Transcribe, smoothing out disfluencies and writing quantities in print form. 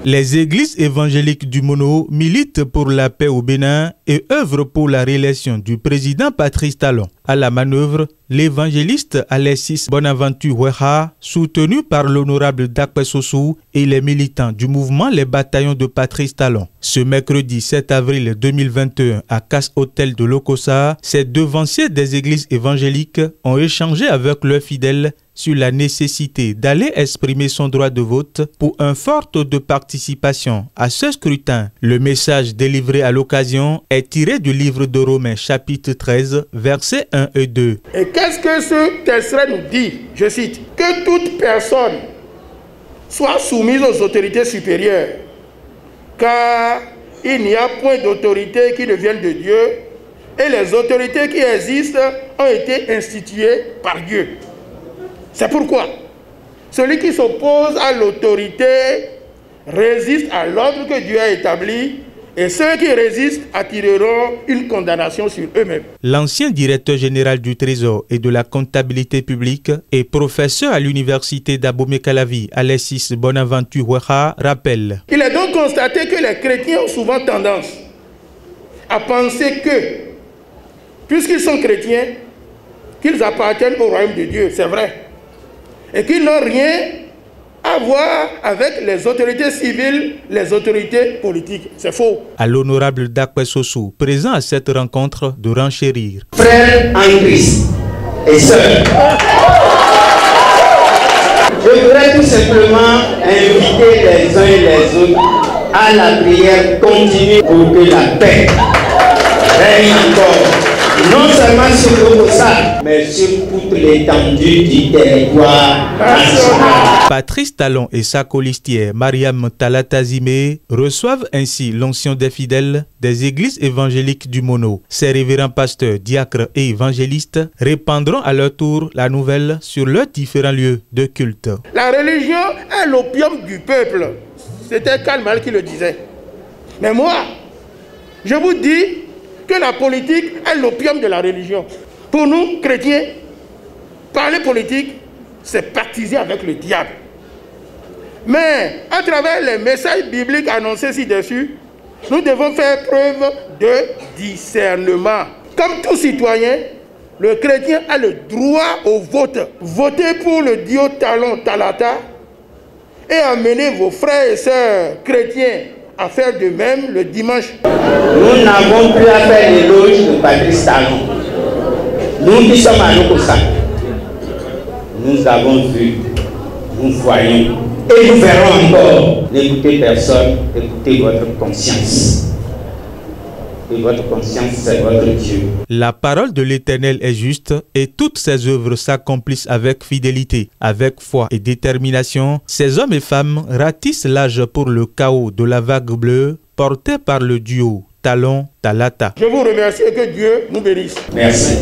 Les églises évangéliques du Mono militent pour la paix au Bénin et œuvrent pour la réélection du président Patrice Talon. À la manœuvre, l'évangéliste Alexis Bonaventure Oueha, soutenu par l'honorable Dakpe Sossou et les militants du mouvement Les Bataillons de Patrice Talon. Ce mercredi 7 avril 2021 à Casse Hôtel de Lokossa, ces devanciers des églises évangéliques ont échangé avec leurs fidèles sur la nécessité d'aller exprimer son droit de vote pour un fort taux de participation à ce scrutin. Le message délivré à l'occasion est tiré du livre de Romains chapitre 13, versets 1 et 2. Et qu'est-ce que ce texte nous dit? Je cite, que toute personne soit soumise aux autorités supérieures, car il n'y a point d'autorité qui ne vienne de Dieu, et les autorités qui existent ont été instituées par Dieu. C'est pourquoi celui qui s'oppose à l'autorité résiste à l'ordre que Dieu a établi, et ceux qui résistent attireront une condamnation sur eux-mêmes. L'ancien directeur général du Trésor et de la comptabilité publique et professeur à l'université d'Abomey-Calavi, Alexis Bonaventure Oueha, rappelle. Il est donc constaté que les chrétiens ont souvent tendance à penser que, puisqu'ils sont chrétiens, qu'ils appartiennent au royaume de Dieu, c'est vrai, et qu'ils n'ont rien à voir avec les autorités civiles, les autorités politiques. C'est faux. À l'honorable Dakpe Sossou, présent à cette rencontre, de renchérir. Frères en Christ et sœurs, je voudrais tout simplement inviter les uns et les autres à la prière continue pour que la paix règne encore. Non seulement sur Lokossa, mais sur toute l'étendue du territoire national. Patrice Talon et sa colistière Mariam Talatazime reçoivent ainsi l'onction des fidèles des églises évangéliques du Mono. Ces révérends pasteurs, diacres et évangélistes répandront à leur tour la nouvelle sur leurs différents lieux de culte. La religion est l'opium du peuple. C'était Karl Marx qui le disait. Mais moi, je vous dis que la politique est l'opium de la religion. Pour nous, chrétiens, parler politique, c'est pactiser avec le diable. Mais à travers les messages bibliques annoncés ci-dessus, nous devons faire preuve de discernement. Comme tout citoyen, le chrétien a le droit au vote. Votez pour le Dio Talon Talata et amenez vos frères et sœurs chrétiens à faire de même le dimanche. Nous n'avons plus à faire l'éloge de Patrice Talon. Nous qui sommes à Lokossa, nous avons vu, nous voyons et nous verrons encore. N'écoutez personne, écoutez votre conscience. Et votre conscience, c'est votre Dieu. La parole de l'Éternel est juste et toutes ses œuvres s'accomplissent avec fidélité, avec foi et détermination. Ces hommes et femmes ratissent l'âge pour le chaos de la vague bleue portée par le duo Talon Talata. Je vous remercie et que Dieu nous bénisse. Merci.